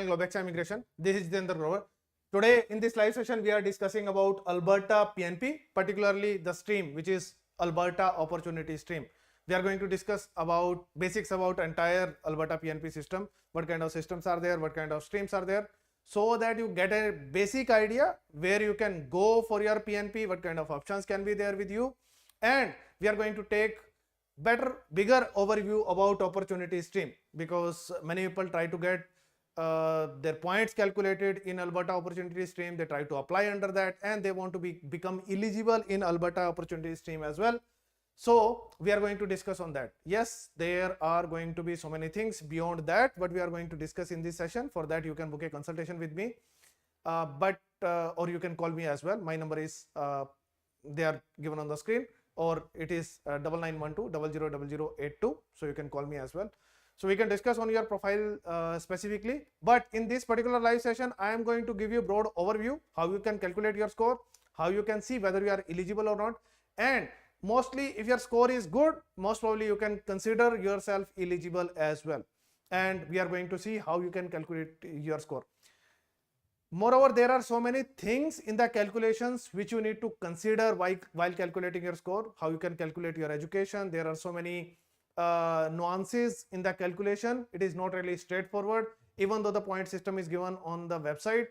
Globexa Immigration. This is Jitender Grover. Today in this live session, we are discussing about Alberta PNP, particularly the stream, which is Alberta Opportunity stream. We are going to discuss about basics about entire Alberta PNP system, what kind of systems are there, what kind of streams are there, so that you get a basic idea where you can go for your PNP, what kind of options can be there with you. And we are going to take bigger overview about opportunity stream, because many people try to get their points calculated in Alberta Opportunity stream. They try to apply under that and they want to become eligible in Alberta Opportunity stream as well. So we are going to discuss on that. Yes, there are going to be so many things beyond that, but we are going to discuss in this session. For that, you can book a consultation with me, or you can call me as well. My number is they are given on the screen, or it is 9912000082. So you can call me as well. So we can discuss on your profile specifically. But in this particular live session, I am going to give you a broad overview how you can calculate your score, how you can see whether you are eligible or not, and mostly if your score is good, most probably you can consider yourself eligible as well. And we are going to see how you can calculate your score. Moreover, there are so many things in the calculations which you need to consider while calculating your score, how you can calculate your education. There are so many nuances in the calculation. It is not really straightforward. Even though the point system is given on the website,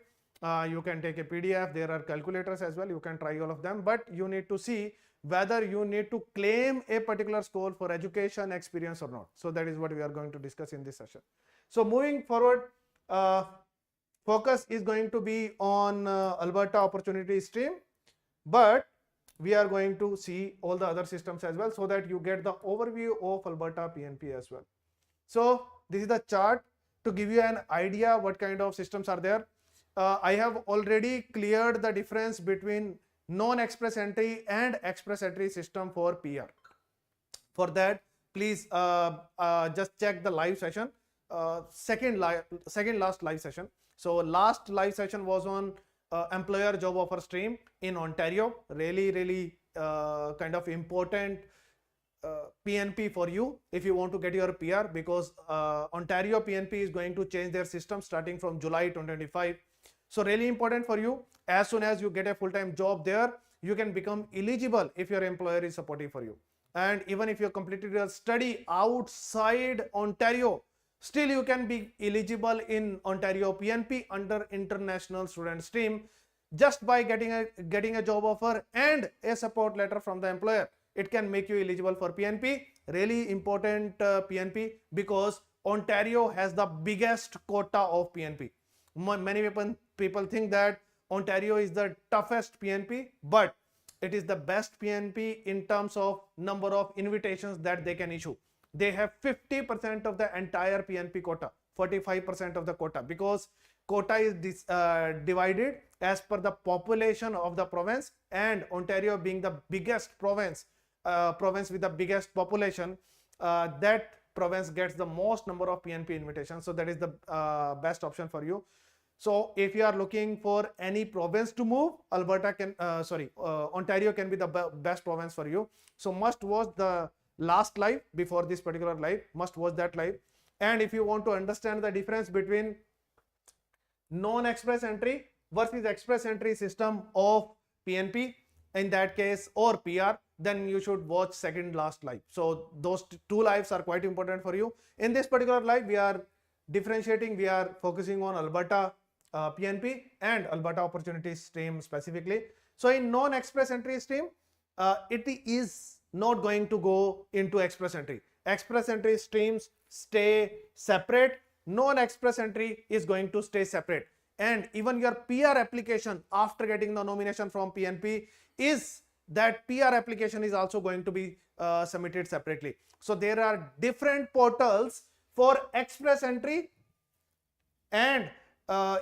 you can take a PDF. There are calculators as well. You can try all of them, but you need to see whether you need to claim a particular score for education experience or not. So that is what we are going to discuss in this session. So moving forward, focus is going to be on Alberta Opportunity stream, but we are going to see all the other systems as well, so that you get the overview of Alberta PNP as well. So this is the chart to give you an idea what kind of systems are there. I have already cleared the difference between non-express entry and express entry system for PR. For that, please just check the live session, second last live session. So last live session was on employer job offer stream in Ontario. Really kind of important PNP for you if you want to get your PR, because Ontario PNP is going to change their system starting from July 2025. So really important for you. As soon as you get a full-time job there, you can become eligible if your employer is supportive for you. And even if you completed your study outside Ontario, still you can be eligible in Ontario PNP under international student stream just by getting a job offer and a support letter from the employer. It can make you eligible for PNP. Really important PNP, because Ontario has the biggest quota of PNP. Many people think that Ontario is the toughest PNP, but it is the best PNP in terms of number of invitations that they can issue. They have 50% of the entire PNP quota, 45% of the quota, because quota is divided as per the population of the province, and Ontario being the biggest province with the biggest population, that province gets the most number of PNP invitations. So that is the best option for you. So if you are looking for any province to move, Ontario can be the best province for you. So must watch the last live before this particular live, must watch that live. And if you want to understand the difference between non-express entry versus express entry system of PNP in that case, or PR, then you should watch second last live. So those two lives are quite important for you. In this particular live, we are differentiating, we are focusing on Alberta PNP and Alberta Opportunity stream specifically. So in non-express entry stream, it is not going to go into express entry. Express entry streams stay separate. Non-express entry is going to stay separate. And even your PR application after getting the nomination from PNP, is that PR application is also going to be submitted separately. So there are different portals for express entry, and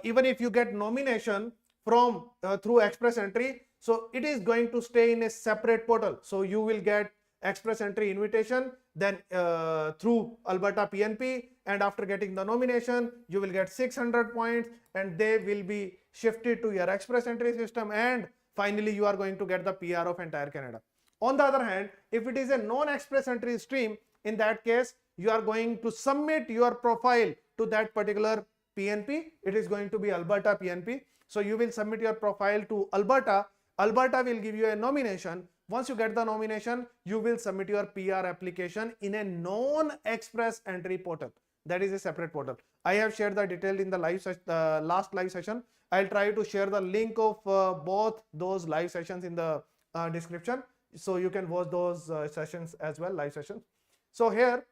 even if you get nomination from through express entry, so it is going to stay in a separate portal. So you will get express entry invitation, then through Alberta PNP, and after getting the nomination, you will get 600 points and they will be shifted to your express entry system, and finally you are going to get the PR of entire Canada. On the other hand, if it is a non-express entry stream, in that case, you are going to submit your profile to that particular PNP, it is going to be Alberta PNP. So you will submit your profile to Alberta. Alberta will give you a nomination. Once you get the nomination, you will submit your PR application in a non-express entry portal. That is a separate portal. I have shared the detail in the last live session. I'll try to share the link of both those live sessions in the description, so you can watch those sessions as well, live sessions. So here,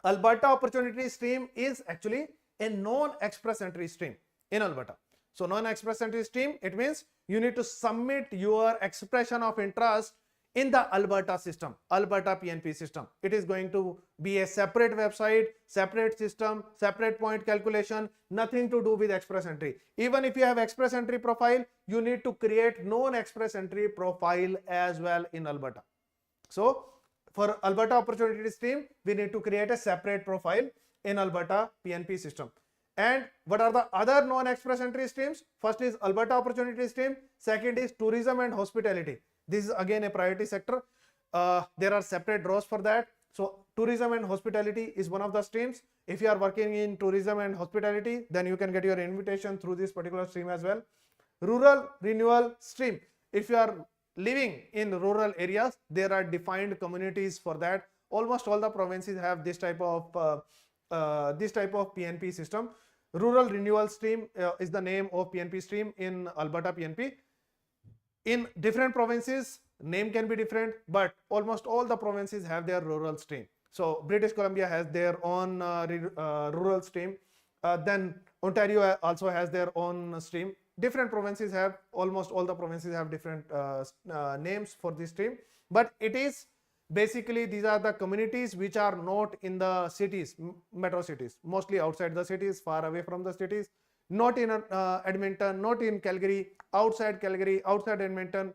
Alberta Opportunity Stream is actually a non-express entry stream in Alberta. So non-express entry stream, it means you need to submit your expression of interest in the Alberta system, Alberta PNP system. It is going to be a separate website, separate system, separate point calculation, nothing to do with express entry. Even if you have express entry profile, you need to create non-express entry profile as well in Alberta. So for Alberta Opportunity Stream, we need to create a separate profile in Alberta PNP system. And what are the other non-express entry streams? First is Alberta Opportunity Stream. Second is tourism and hospitality. This is again a priority sector. There are separate draws for that. So tourism and hospitality is one of the streams. If you are working in tourism and hospitality, then you can get your invitation through this particular stream as well. Rural renewal stream. If you are living in rural areas, there are defined communities for that. Almost all the provinces have this type of PNP system. Rural renewal stream is the name of PNP stream in Alberta PNP. In different provinces, name can be different, but almost all the provinces have their rural stream. So British Columbia has their own rural stream. Then Ontario also has their own stream. Different provinces have, almost all the provinces have different names for this stream. But it is basically, these are the communities which are not in the cities, metro cities, mostly outside the cities, far away from the cities, not in Edmonton, not in Calgary, outside Edmonton.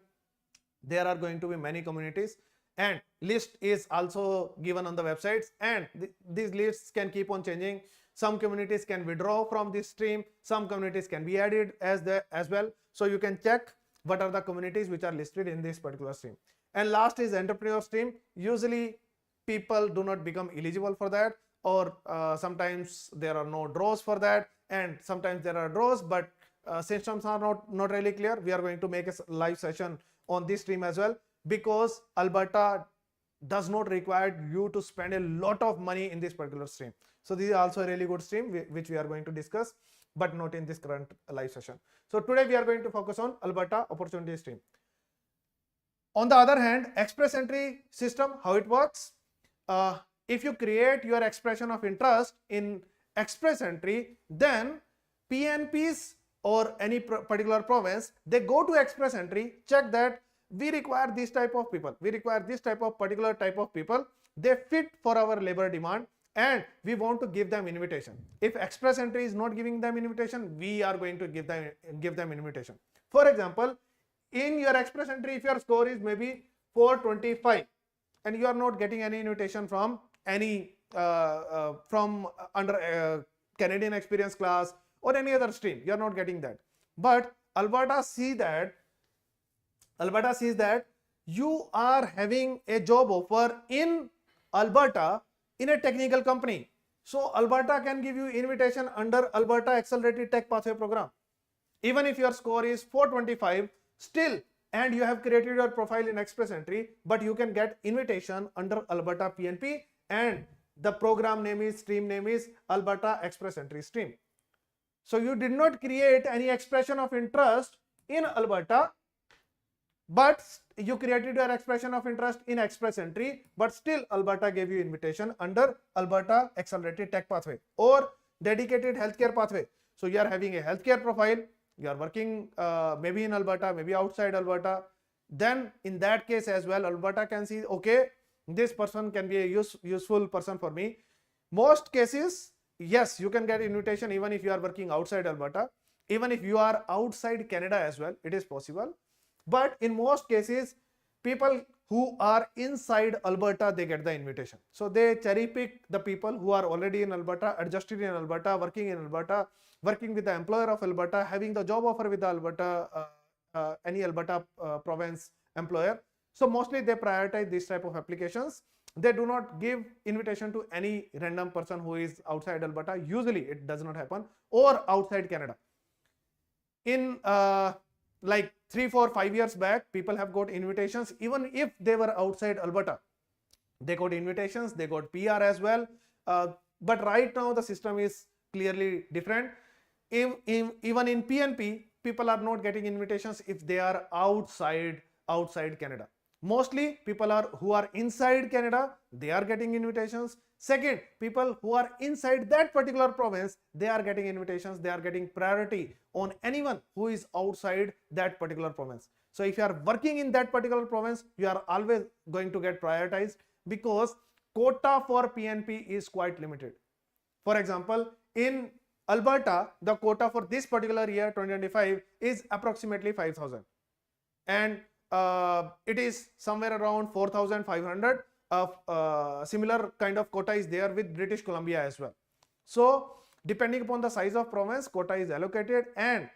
There are going to be many communities, and list is also given on the websites, and these lists can keep on changing. Some communities can withdraw from this stream, some communities can be added as well. So you can check what are the communities which are listed in this particular stream. And last is entrepreneur stream. Usually people do not become eligible for that, or sometimes there are no draws for that, and sometimes there are draws, but systems are not really clear. We are going to make a live session on this stream as well, because Alberta does not require you to spend a lot of money in this particular stream. So this is also a really good stream which we are going to discuss, but not in this current live session. So today we are going to focus on Alberta Opportunity Stream. On the other hand, express entry system, how it works? If you create your expression of interest in express entry, then PNPs or any particular province, they go to express entry, check that we require this type of people, we require this type of particular type of people, they fit for our labor demand, and we want to give them invitation. If express entry is not giving them invitation, we are going to give them invitation. For example, in your express entry, if your score is maybe 425 and you are not getting any invitation from any from under Canadian experience class or any other stream, you are not getting that. But Alberta sees that you are having a job offer in Alberta in a technical company. So Alberta can give you invitation under Alberta Accelerated Tech Pathway Program. Even if your score is 425 still, and you have created your profile in express entry, but you can get invitation under Alberta PNP, and the program name is, stream name is Alberta Express Entry Stream. So you did not create any expression of interest in Alberta, but you created your expression of interest in express entry, but still Alberta gave you invitation under Alberta Accelerated Tech Pathway or dedicated healthcare pathway. So you are having a healthcare profile, you are working maybe in Alberta, maybe outside Alberta, then in that case as well, Alberta can see, okay, this person can be a useful person for me. Most cases, yes, you can get invitation even if you are working outside Alberta, even if you are outside Canada as well, it is possible. But in most cases, people who are inside Alberta, they get the invitation. So they cherry pick the people who are already in Alberta, adjusted in Alberta, working in Alberta, working with the employer of Alberta, having the job offer with the Alberta, any Alberta province employer. So mostly they prioritize this type of applications. they do not give invitation to any random person who is outside Alberta. Usually it does not happen, or outside Canada. In like 3, 4, 5 years back, people have got invitations even if they were outside Alberta. They got invitations, they got PR as well. But right now the system is clearly different. Even in PNP, people are not getting invitations if they are outside Canada. Mostly people who are inside Canada, they are getting invitations. Second, people who are inside that particular province, they are getting invitations. They are getting priority on anyone who is outside that particular province. So if you are working in that particular province, you are always going to get prioritized, because quota for PNP is quite limited. For example, in Alberta, the quota for this particular year 2025 is approximately 5,000, and it is somewhere around 4,500. Similar kind of quota is there with British Columbia as well. So depending upon the size of province, quota is allocated, and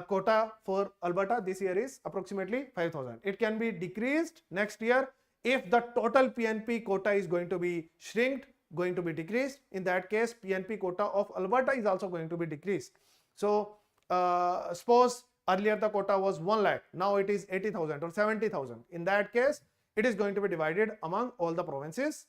quota for Alberta this year is approximately 5,000. It can be decreased next year if the total PNP quota is going to be shrinked, going to be decreased. In that case, PNP quota of Alberta is also going to be decreased. So suppose earlier the quota was 1 lakh, now it is 80,000 or 70,000. In that case, it is going to be divided among all the provinces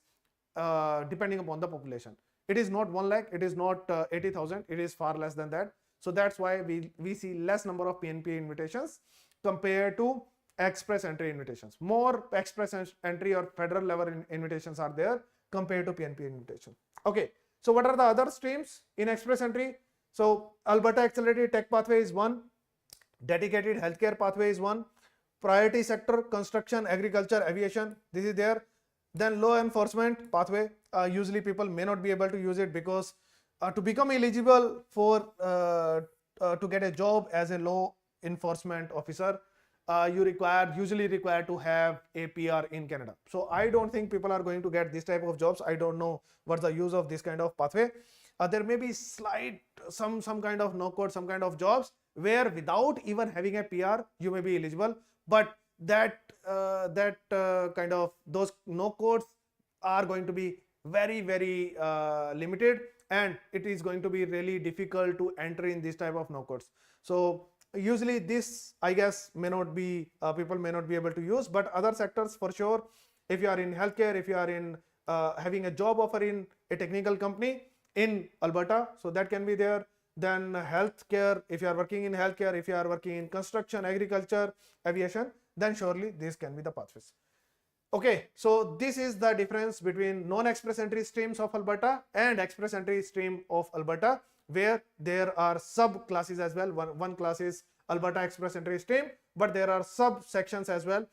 depending upon the population. It is not 1 lakh, it is not 80,000, it is far less than that. So that's why we see less number of PNP invitations compared to express entry invitations. More express entry or federal level invitations are there compared to PNP invitation. Okay, so what are the other streams in express entry? So Alberta Accelerated Tech Pathway is one, dedicated healthcare pathway is one, priority sector, construction, agriculture, aviation, this is there. Then law enforcement pathway, usually people may not be able to use it because to become eligible for to get a job as a law enforcement officer, you usually require to have a PR in Canada. So I don't think people are going to get this type of jobs. I don't know what's the use of this kind of pathway. There may be some kind of no code, some kind of jobs where without even having a PR you may be eligible, but that kind of those no codes are going to be very limited, and it is going to be really difficult to enter in this type of no codes. So usually this, I guess, may not be people may not be able to use, but other sectors for sure. If you are in healthcare, if you are in having a job offer in a technical company in Alberta, so that can be there. Then healthcare, if you are working in healthcare, if you are working in construction, agriculture, aviation, then surely this can be the pathways. Okay, so this is the difference between non-express entry streams of Alberta and express entry stream of Alberta, where there are sub classes as well. One class is Alberta Express Entry Stream, but there are sub sections as well,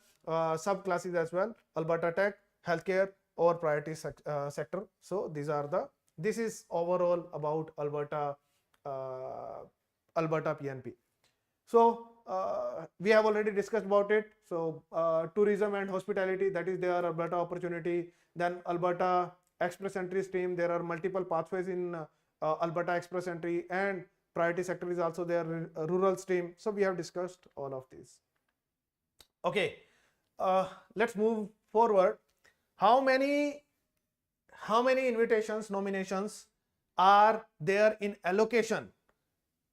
sub classes as well, Alberta Tech, Healthcare, or Priority Sector. So this is overall about Alberta PNP. So we have already discussed about it. So tourism and hospitality, that is there, Alberta Opportunity. Then Alberta Express Entry Stream, there are multiple pathways in Alberta Express Entry, and priority sector is also there, rural stream. So we have discussed all of these. Okay, let's move forward. How many invitations, nominations are there in allocation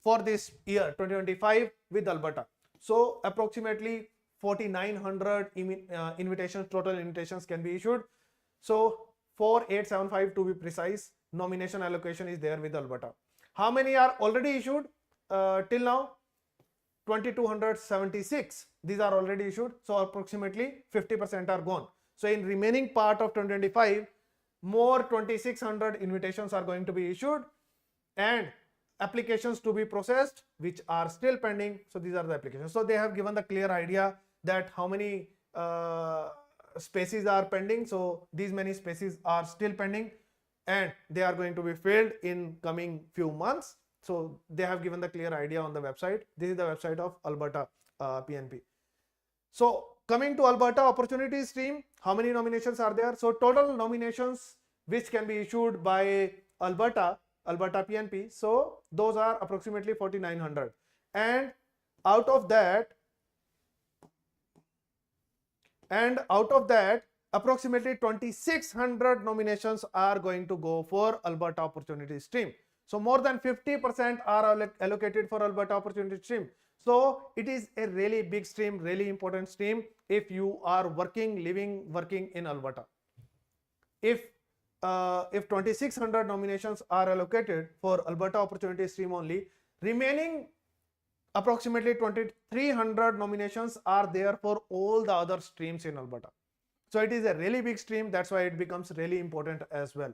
for this year 2025 with Alberta? So approximately 4,900 invitations, total invitations can be issued. So 4,875 to be precise, nomination allocation is there with Alberta. How many are already issued till now? 2,276. These are already issued. So approximately 50% are gone. So in remaining part of 2025, more 2,600 invitations are going to be issued, and applications to be processed which are still pending. So these are the applications. So they have given the clear idea that how many spaces are pending. So these many spaces are still pending, and they are going to be filled in coming few months. So they have given the clear idea on the website. This is the website of Alberta PNP. So coming to Alberta Opportunity Stream, how many nominations are there? So total nominations which can be issued by Alberta PNP, so those are approximately 4,900, and out of that approximately 2600 nominations are going to go for Alberta Opportunity stream. So more than 50% are allocated for Alberta Opportunity stream. So it is a really big stream, really important stream if you are working, living, working in Alberta. If 2600 nominations are allocated for Alberta Opportunity stream only, remaining approximately 2300 nominations are there for all the other streams in Alberta. So it is a really big stream, that's why it becomes really important as well.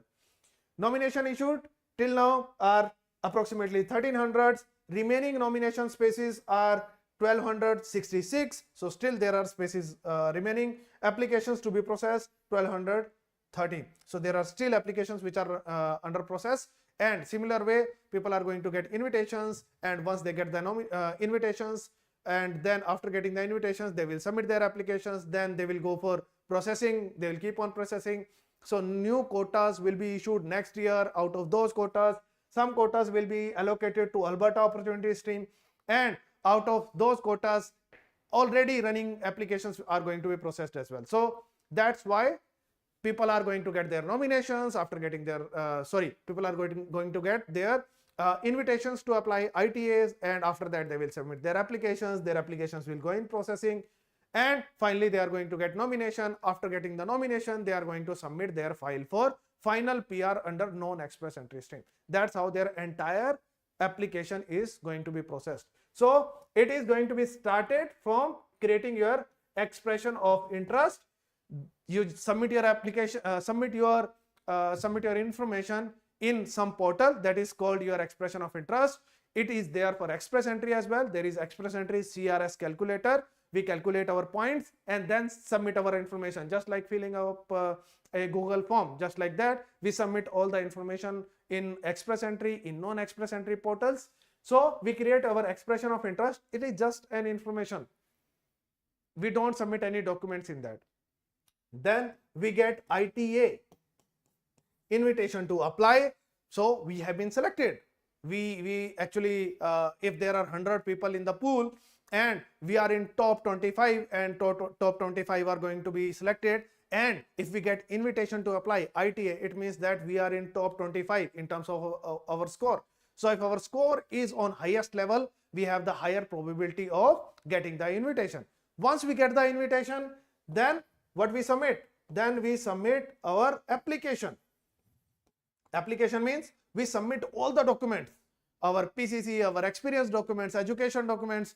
Nomination issued till now are approximately 1300. Remaining nomination spaces are 1266. So still there are spaces remaining. Applications to be processed 1213. So there are still applications which are under process. And similar way, people are going to get invitations, and once they get the invitations, and then after getting the invitations, they will submit their applications, then they will go for processing, they will keep on processing. So new quotas will be issued next year. Out of those quotas, some quotas will be allocated to Alberta Opportunity stream, and out of those quotas, already running applications are going to be processed as well. So that's why people are going to get their nominations after getting their people are going to get their invitations to apply ITAs, and after that they will submit their applications will go in processing, and finally they are going to get nomination. After getting the nomination, they are going to submit their file for final PR under non-express entry stream. That's how their entire application is going to be processed. So it is going to be started from creating your expression of interest. You submit your application, submit your information in some portal that is called your expression of interest. It is there for express entry as well. There is express entry CRS calculator. We calculate our points and then submit our information, just like filling up a Google form. Just like that, we submit all the information in express entry, in non-express entry portals. So we create our expression of interest. It is just an information. We don't submit any documents in that. Then we get ITA, invitation to apply. So we have been selected. We actually, if there are 100 people in the pool and we are in top 25, and top 25 are going to be selected, and if we get invitation to apply ITA, it means that we are in top 25 in terms of our score. So if our score is on highest level, we have the higher probability of getting the invitation. Once we get the invitation, then what we submit? Then we submit our application. Application means we submit all the documents, our PCC, our experience documents, education documents.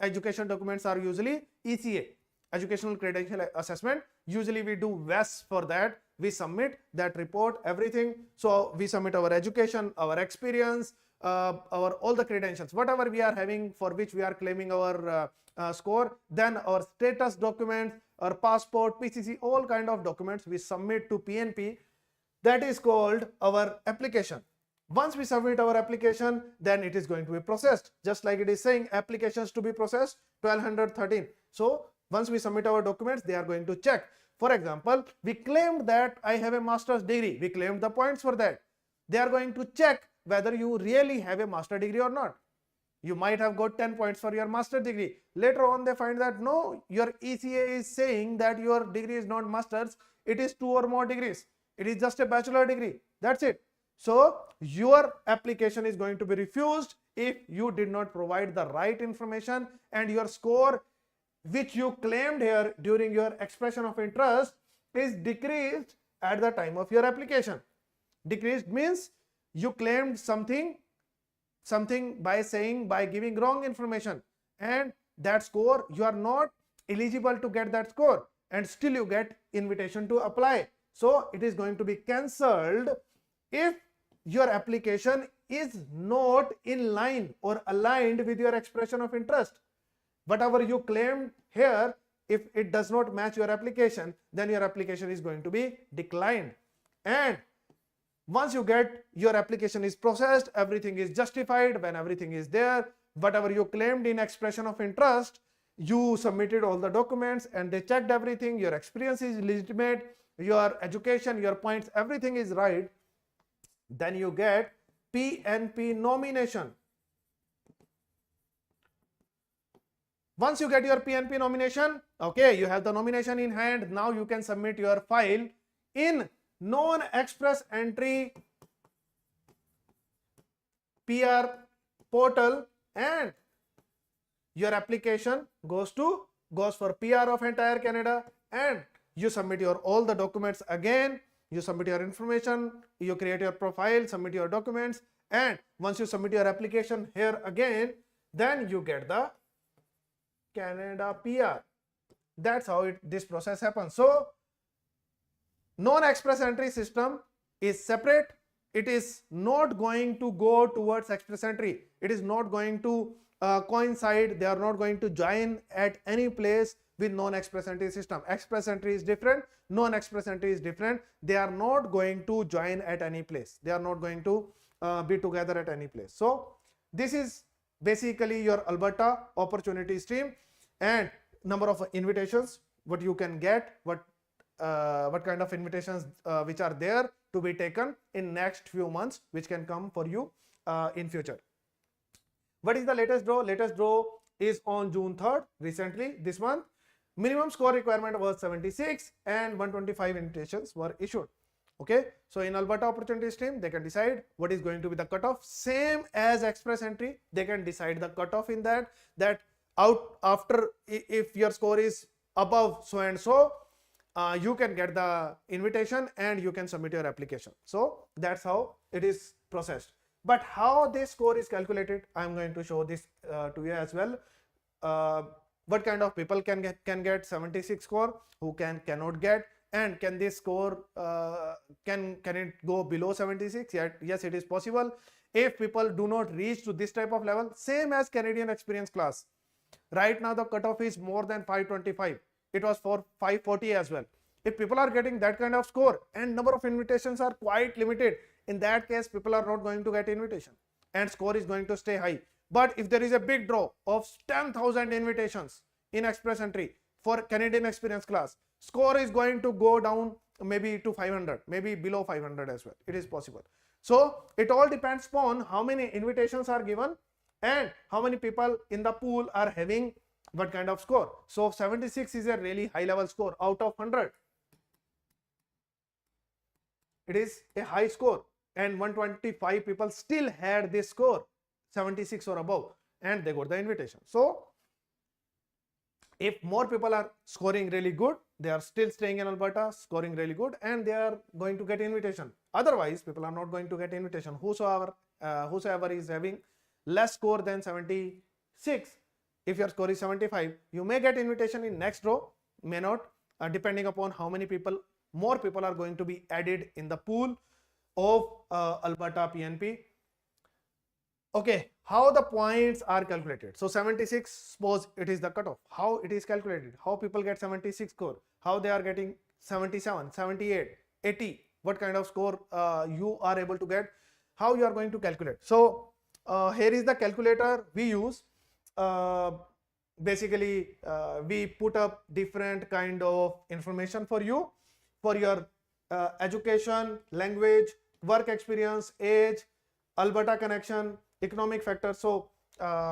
Education documents are usually ECA, Educational Credential Assessment. Usually we do WES for that. We submit that report, everything. So we submit our education, our experience, our all the credentials, whatever we are having for which we are claiming our score. Then our status documents, our passport, PCC, all kind of documents we submit to PNP. That is called our application. Once we submit our application, then it is going to be processed. Just like it is saying applications to be processed, 1213. So once we submit our documents, they are going to check. For example, we claimed that I have a master's degree. We claimed the points for that. They are going to check whether you really have a master's degree or not. You might have got 10 points for your master's degree. Later on, they find that no, your ECA is saying that your degree is not master's. It is 2 or more degrees. It is just a bachelor degree. That's it. So your application is going to be refused if you did not provide the right information, and your score which you claimed here during your expression of interest is decreased at the time of your application. Decreased means you claimed something by giving wrong information, and that score, you are not eligible to get that score, and still you get invitation to apply. So it is going to be cancelled if your application is not in line or aligned with your expression of interest. Whatever you claimed here, if it does not match your application, then your application is going to be declined. And once you get your application is processed, everything is justified. When everything is there, whatever you claimed in expression of interest, you submitted all the documents and they checked everything, your experience is legitimate, your education, your points, everything is right, then you get PNP nomination. Once you get your PNP nomination, okay, you have the nomination in hand. Now you can submit your file in non-express entry PR portal, and your application goes for PR of entire Canada, and you submit your all the documents again. You submit your information, you create your profile, submit your documents, and once you submit your application here again, then you get the Canada PR. That's how this process happens. So non-express entry system is separate. It is not going to go towards express entry. It is not going to coincide. They are not going to join at any place with non-express entry system. Express entry is different, non-express entry is different. They are not going to join at any place. They are not going to be together at any place. So this is basically your Alberta opportunity stream, and number of invitations, what you can get, what kind of invitations which are there to be taken in next few months, which can come for you in future. What is the latest draw? Latest draw is on June 3rd, recently this month. Minimum score requirement was 76 and 125 invitations were issued. Okay, so in Alberta opportunity stream, they can decide what is going to be the cutoff. Same as express entry, they can decide the cutoff in that out after, if your score is above so and so, you can get the invitation and you can submit your application. So that's how it is processed. But how this score is calculated, I am going to show this to you as well. What kind of people can get 76 score, who cannot get, and can this score can it go below 76? Yes, it is possible. If people do not reach to this type of level, same as Canadian experience class. Right now the cutoff is more than 525. It was for 540 as well. If people are getting that kind of score and number of invitations are quite limited, in that case people are not going to get invitation and score is going to stay high. But if there is a big draw of 10,000 invitations in express entry for Canadian experience class, score is going to go down maybe to 500, maybe below 500 as well. It is possible. So it all depends upon how many invitations are given and how many people in the pool are having what kind of score. So 76 is a really high level score out of 100. It is a high score, and 125 people still had this score 76 or above and they got the invitation. So if more people are scoring really good, they are still staying in Alberta, scoring really good, and they are going to get invitation. Otherwise people are not going to get invitation. Whosoever is having less score than 76, if your score is 75, you may get invitation in next row, may not, depending upon how many people, more people are going to be added in the pool of Alberta PNP. Okay, how the points are calculated. So 76, suppose it is the cutoff. How it is calculated? How people get 76 score? How they are getting 77, 78, 80? What kind of score you are able to get? How you are going to calculate? So here is the calculator we use. Basically we put up different kind of information for you, for your education, language, work experience, age, Alberta connection, economic factors. So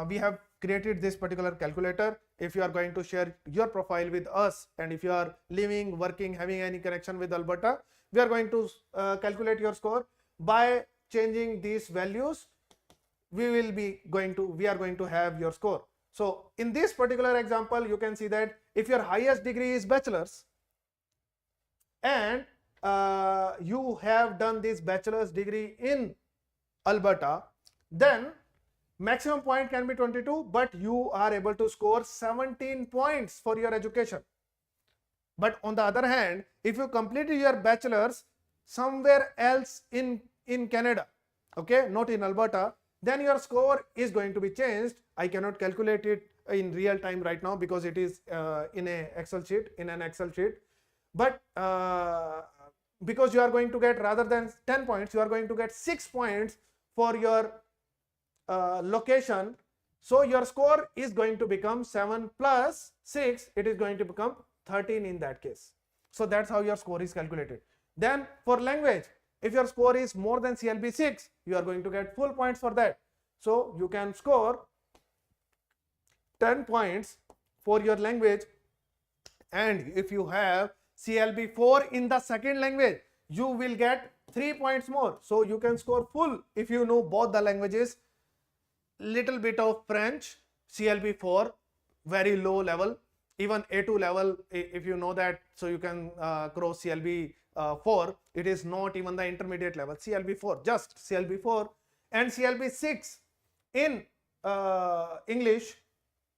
we have created this particular calculator. If you are going to share your profile with us, and if you are living, working, having any connection with Alberta, we are going to calculate your score by changing these values. We are going to have your score. So in this particular example, you can see that if your highest degree is bachelor's and you have done this bachelor's degree in Alberta, then maximum point can be 22, but you are able to score 17 points for your education. But on the other hand, if you completed your bachelor's somewhere else in Canada, okay, not in Alberta, then your score is going to be changed. I cannot calculate it in real time right now because it is in an Excel sheet. But because you are going to get, rather than 10 points, you are going to get 6 points for your location. So your score is going to become 7 plus 6, it is going to become 13 in that case. So that's how your score is calculated. Then for language, if your score is more than CLB 6, you are going to get full points for that. So you can score 10 points for your language, and if you have CLB 4 in the second language, you will get 3 points more. So you can score full if you know both the languages. Little bit of French, CLB 4, very low level, even A2 level if you know that, so you can cross CLB 4. It is not even the intermediate level. CLB 4, just CLB 4, and CLB 6 in English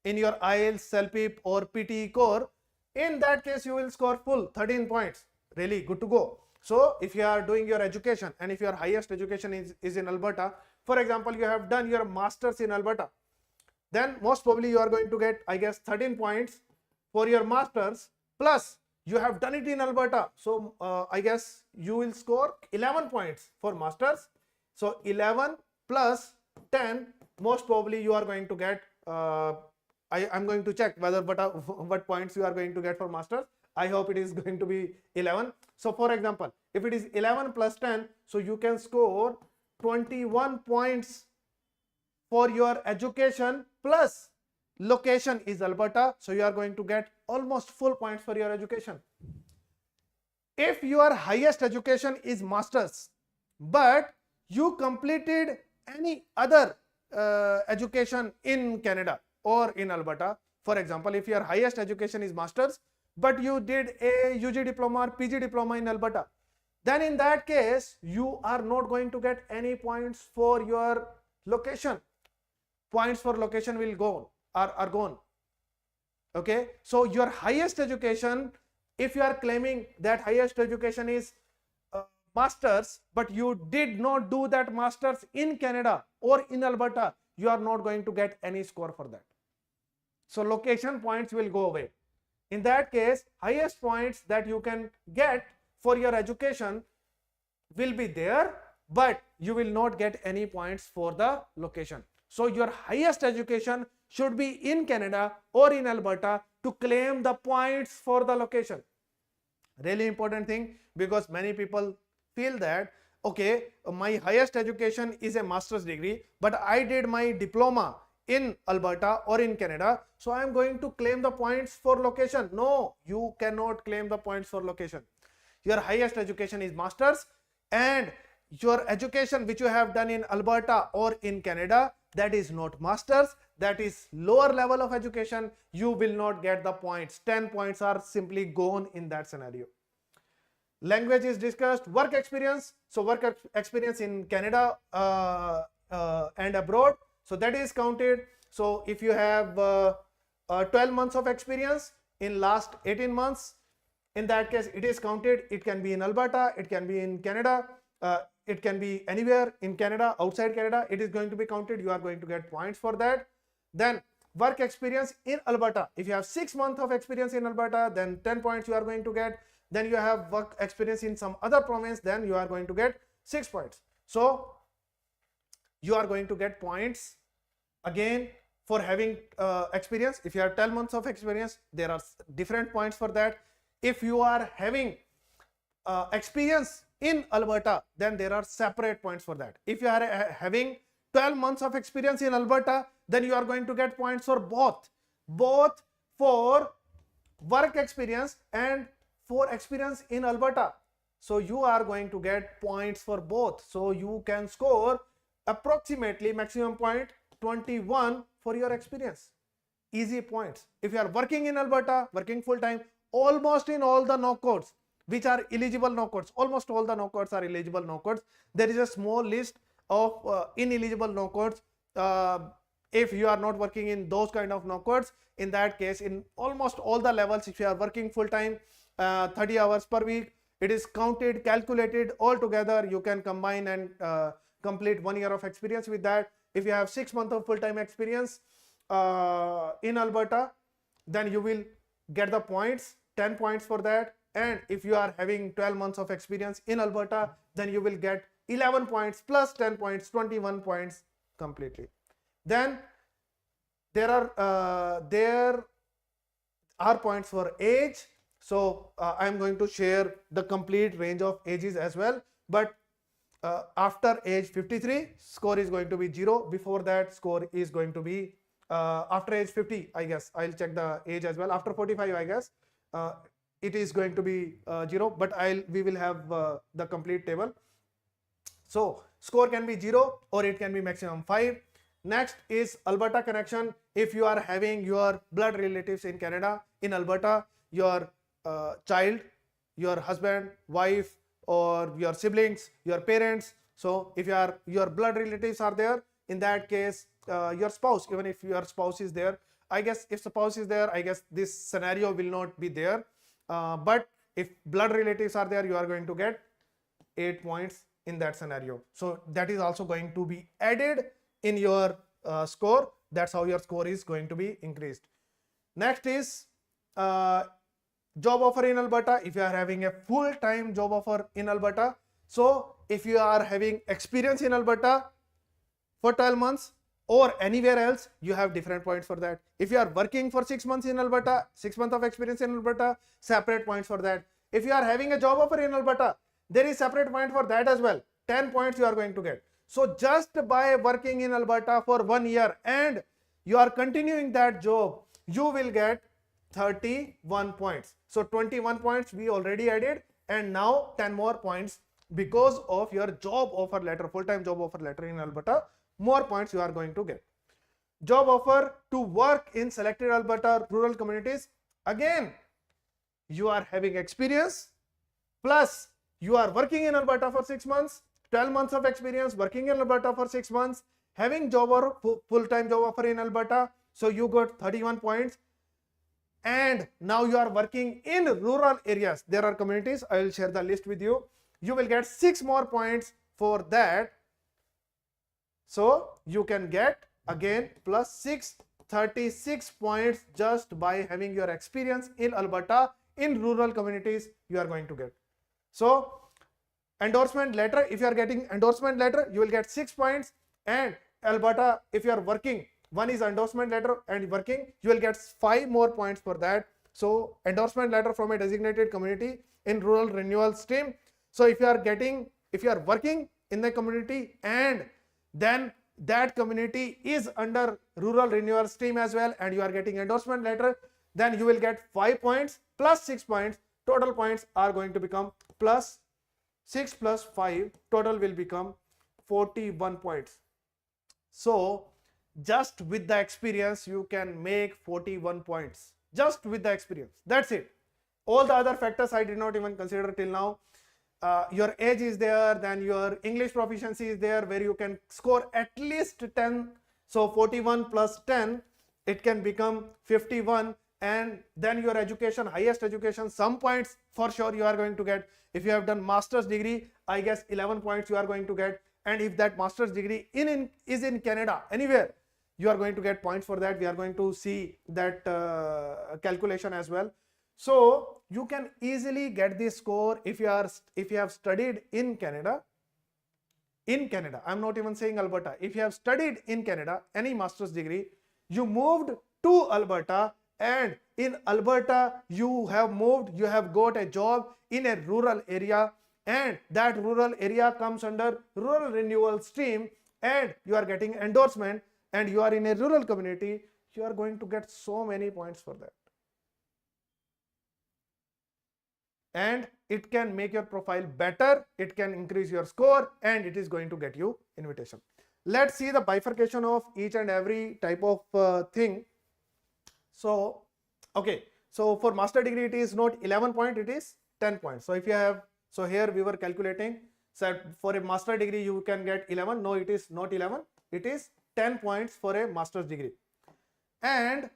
in your IELTS, CELPIP or PTE core. In that case, you will score full 13 points. Really good to go. So if you are doing your education, and if your highest education is in Alberta, for example, you have done your masters in Alberta, then most probably you are going to get, I guess, 13 points for your masters, plus you have done it in Alberta. So I guess you will score 11 points for masters. So 11 plus 10, most probably you are going to get, I'm going to check whether what points you are going to get for masters. I hope it is going to be 11. So for example, if it is 11 plus 10, so you can score 21 points for your education, plus location is Alberta. So you are going to get almost full points for your education. If your highest education is masters, but you completed any other education in Canada or in Alberta, for example, if your highest education is masters, but you did a UG diploma or PG diploma in Alberta, then in that case, you are not going to get any points for your location. Points for location will go, are gone. Okay, so your highest education, if you are claiming that highest education is masters, but you did not do that masters in Canada or in Alberta, you are not going to get any score for that. So location points will go away. In that case, highest points that you can get for your education will be there, but you will not get any points for the location. So your highest education should be in Canada or in Alberta to claim the points for the location. Really important thing, because many people feel that, okay, my highest education is a master's degree, but I did my diploma in Alberta or in Canada, so I am going to claim the points for location. No, you cannot claim the points for location. Your highest education is masters, and your education which you have done in Alberta or in Canada, that is not masters, that is lower level of education. You will not get the points. 10 points are simply gone in that scenario. Language is discussed. Work experience, so work experience in Canada and abroad, so that is counted. So if you have 12 months of experience in last 18 months, in that case it is counted. It can be in Alberta, it can be in Canada, it can be anywhere in Canada, outside Canada, it is going to be counted. You are going to get points for that. Then work experience in Alberta, if you have 6 months of experience in Alberta, then 10 points you are going to get. Then you have work experience in some other province, then you are going to get 6 points. So you are going to get points again for having experience. If you have 12 months of experience, there are different points for that. If you are having experience in Alberta, then there are separate points for that. If you are having 12 months of experience in Alberta, then you are going to get points for both for work experience and for experience in Alberta. So you are going to get points for both. So you can score approximately maximum point 21 for your experience. Easy points. If you are working in Alberta, working full time, almost in all the no codes which are eligible no codes, almost all the no codes are eligible no codes. There is a small list of ineligible no codes. If you are not working in those kind of no codes, in that case, in almost all the levels, if you are working full time 30 hours per week, it is counted, calculated all together. You can combine and complete 1 year of experience with that. If you have 6 months of full time experience in Alberta, then you will get the points, 10 points for that. And if you are having 12 months of experience in Alberta, then you will get 11 points plus 10 points, 21 points completely. Then there are points for age. So I am going to share the complete range of ages as well, but after age 53, score is going to be 0. Before that, score is going to be after age 50, I guess, I'll check the age as well. After 45, I guess, it is going to be 0, but we will have the complete table. So score can be 0 or it can be maximum 5. Next is Alberta connection. If you are having your blood relatives in Canada, in Alberta, your child, your husband, wife, or your siblings, your parents. So if your blood relatives are there, in that case, your spouse, even if your spouse is there, I guess if spouse is there, I guess this scenario will not be there. But if blood relatives are there, you are going to get 8 points in that scenario. So that is also going to be added in your score. That's how your score is going to be increased. Next is job offer in Alberta. If you are having a full-time job offer in Alberta, so if you are having experience in Alberta for 12 months or anywhere else, you have different points for that. If you are working for 6 months in Alberta, 6 months of experience in Alberta, separate points for that. If you are having a job offer in Alberta, there is separate point for that as well. 10 points you are going to get. So just by working in Alberta for 1 year and you are continuing that job, you will get 31 points. So 21 points we already added, and now 10 more points because of your job offer letter, full-time job offer letter in Alberta. More points you are going to get. Job offer to work in selected Alberta rural communities. Again, you are having experience plus you are working in Alberta for 6 months, 12 months of experience working in Alberta for 6 months, having job or full-time job offer in Alberta. So you got 31 points. And now you are working in rural areas. There are communities. I will share the list with you. You will get 6 more points for that. So you can get again plus 6, 36 points just by having your experience in Alberta in rural communities you are going to get. So endorsement letter, if you are getting endorsement letter, you will get 6 points. And Alberta, if you are working, one is endorsement letter and working, you will get 5 more points for that. So endorsement letter from a designated community in rural renewal stream. So if you are working in the community and then that community is under rural renewal stream as well and you are getting endorsement letter, then you will get 5 points plus 6 points. Total points are going to become plus 6 plus 5, total will become 41 points. So just with the experience you can make 41 points, just with the experience. That's it. All the other factors I did not even consider till now. Your age is there, then your English proficiency is there where you can score at least 10. So 41 plus 10, it can become 51. And then your education, highest education, some points for sure you are going to get. If you have done master's degree, I guess 11 points you are going to get. And if that master's degree is in Canada, anywhere, you are going to get points for that. We are going to see that calculation as well. So you can easily get this score if you have studied in Canada. In Canada, I'm not even saying Alberta. If you have studied in Canada, any master's degree, you moved to Alberta, and in Alberta you have moved, you have got a job in a rural area, and that rural area comes under rural renewal stream, and you are getting endorsement, and you are in a rural community, you are going to get so many points for that. And it can make your profile better, it can increase your score, and it is going to get you invitation. Let's see the bifurcation of each and every type of thing. So, okay, so for master degree it is not 11 points, it is 10 points. So if you have, so here we were calculating, so for a master degree you can get 11. No, it is not 11, it is 10 points for a master's degree. And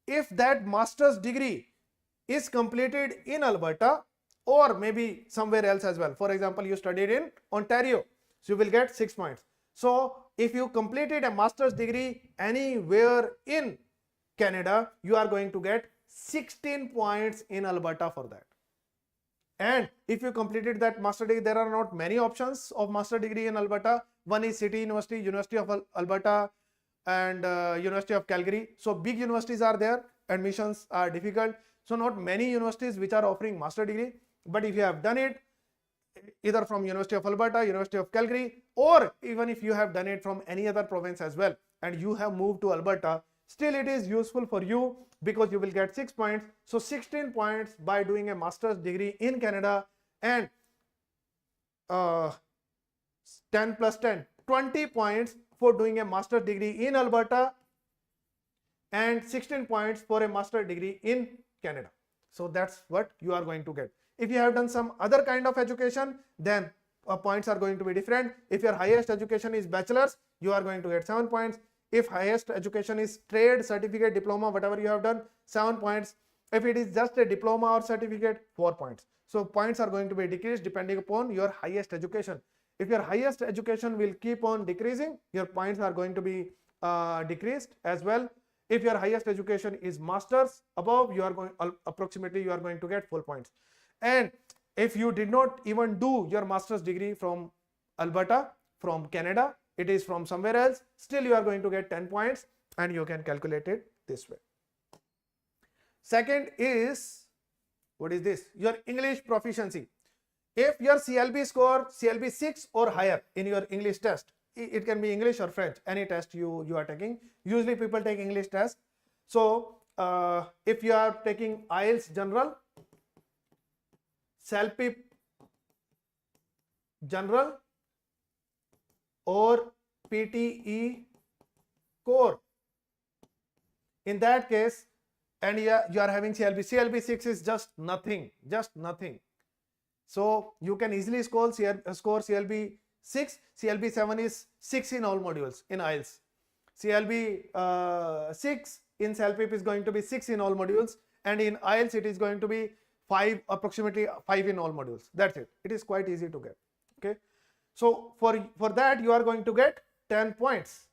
if that master's degree is completed in Alberta or maybe somewhere else as well, for example you studied in Ontario, so you will get 6 points. So if you completed a master's degree anywhere in Canada, you are going to get 16 points in Alberta for that. And if you completed that master degree, there are not many options of master degree in Alberta. One is City University, University of Alberta, and University of Calgary. So big universities are there, admissions are difficult. So not many universities which are offering master degree, but if you have done it either from University of Alberta, University of Calgary, or even if you have done it from any other province as well, and you have moved to Alberta, still it is useful for you because you will get 6 points. So 16 points by doing a master's degree in Canada, and 10 plus 10, 20 points for doing a master's degree in Alberta, and 16 points for a master's degree in Canada. So that's what you are going to get. If you have done some other kind of education, then points are going to be different. If your highest education is bachelor's, you are going to get 7 points. If highest education is trade, certificate, diploma, whatever you have done, 7 points. If it is just a diploma or certificate, 4 points. So points are going to be decreased depending upon your highest education. If your highest education will keep on decreasing, your points are going to be decreased as well. If your highest education is master's above, you are going approximately you are going to get full points. And if you did not even do your master's degree from Alberta, from Canada, it is from somewhere else, still you are going to get 10 points, and you can calculate it this way. Second is, what is this? Your English proficiency. If your CLB score CLB 6 or higher in your English test, it can be English or French, any test you are taking. Usually people take English test. So if you are taking IELTS general, CLP general, or PTE core, in that case, and you are having CLB 6 is just nothing. So you can easily score CLB 6. CLB 7 is 6 in all modules in IELTS. CLB 6 in CELPIP is going to be 6 in all modules, and in IELTS it is going to be 5, approximately 5 in all modules. That's it. It is quite easy to get. Okay. So for that you are going to get 10 points.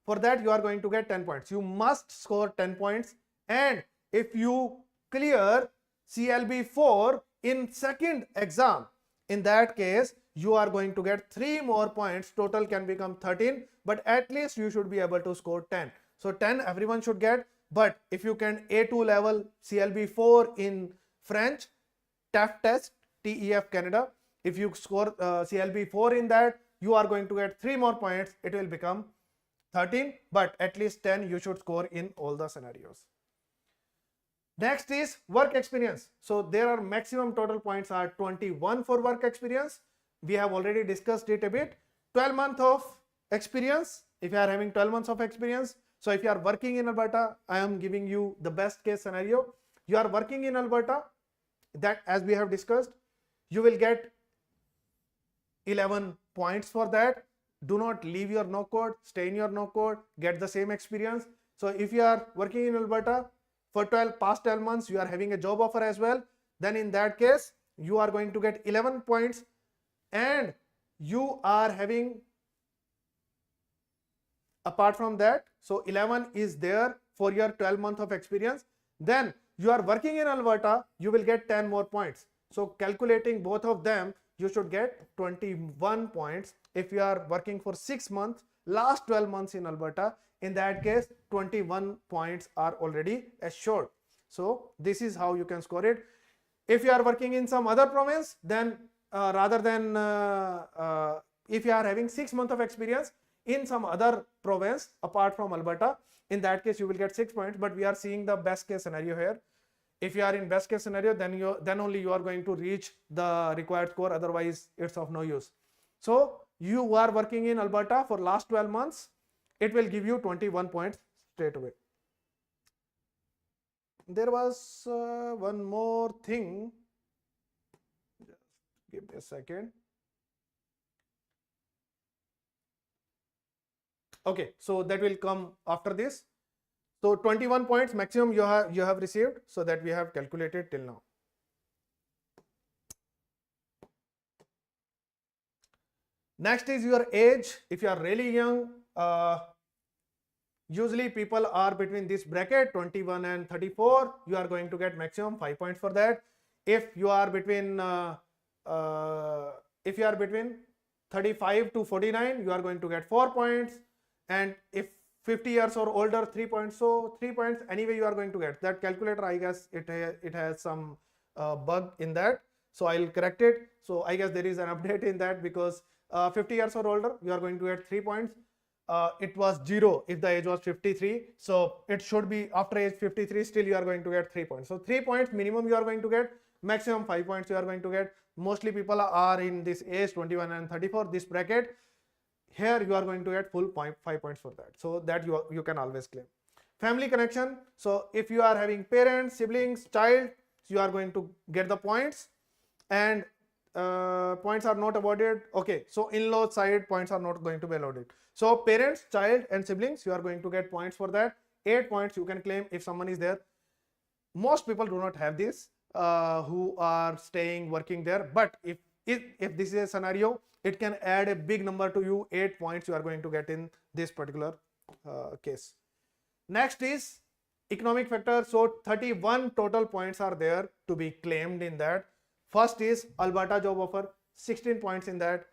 For that you are going to get 10 points. You must score 10 points, and if you clear CLB 4 in second exam, in that case you are going to get 3 more points. Total can become 13, but at least you should be able to score 10. So 10 everyone should get, but if you can A2 level CLB 4 in French, TEF test, TEF Canada, if you score CLB 4 in that, you are going to get 3 more points. It will become 13, but at least 10 you should score in all the scenarios. Next is work experience. So there are maximum total points are 21 for work experience. We have already discussed it a bit. 12 months of experience, if you are having 12 months of experience. So if you are working in Alberta, I am giving you the best case scenario. You are working in Alberta, that as we have discussed, you will get 11 points for that. Do not leave your no code, stay in your no code, get the same experience. So if you are working in Alberta for past 12 months, you are having a job offer as well, then in that case you are going to get 11 points, and you are having, apart from that, so 11 is there for your 12 month of experience. Then you are working in Alberta, you will get 10 more points. So calculating both of them, you should get 21 points. If you are working for 6 months, last 12 months in Alberta, in that case 21 points are already assured. So this is how you can score it. If you are working in some other province, then rather than if you are having 6 months of experience in some other province apart from Alberta, in that case you will get 6 points, but we are seeing the best case scenario here. If you are in best case scenario, then only you are going to reach the required score, otherwise it's of no use. So you are working in Alberta for last 12 months, it will give you 21 points straight away. There was one more thing, just give me a second. Okay, so that will come after this. So 21 points maximum you have received, so that we have calculated till now. Next is your age. If you are really young, usually people are between this bracket 21 and 34, you are going to get maximum 5 points for that. If you are between 35 to 49, you are going to get 4 points, and if 50 years or older, 3 points. So 3 points anyway you are going to get. That calculator, I guess it has some bug in that, so I'll correct it. So I guess there is an update in that, because 50 years or older you are going to get 3 points. it was 0 if the age was 53. So it should be after age 53, still you are going to get 3 points. So 3 points minimum you are going to get, maximum 5 points you are going to get. Mostly people are in this age 21 and 34, this bracket. Here you are going to get full 5 points for that. So that you can always claim. Family connection. So if you are having parents, siblings, child, you are going to get the points, and points are not awarded. Okay, so in-law side points are not going to be allotted. So parents, child and siblings, you are going to get points for that. 8 points you can claim if someone is there. Most people do not have this who are staying, working there, but if this is a scenario, it can add a big number to you. 8 points you are going to get in this particular case. Next is economic factor. So 31 total points are there to be claimed in that. First is Alberta job offer, 16 points in that.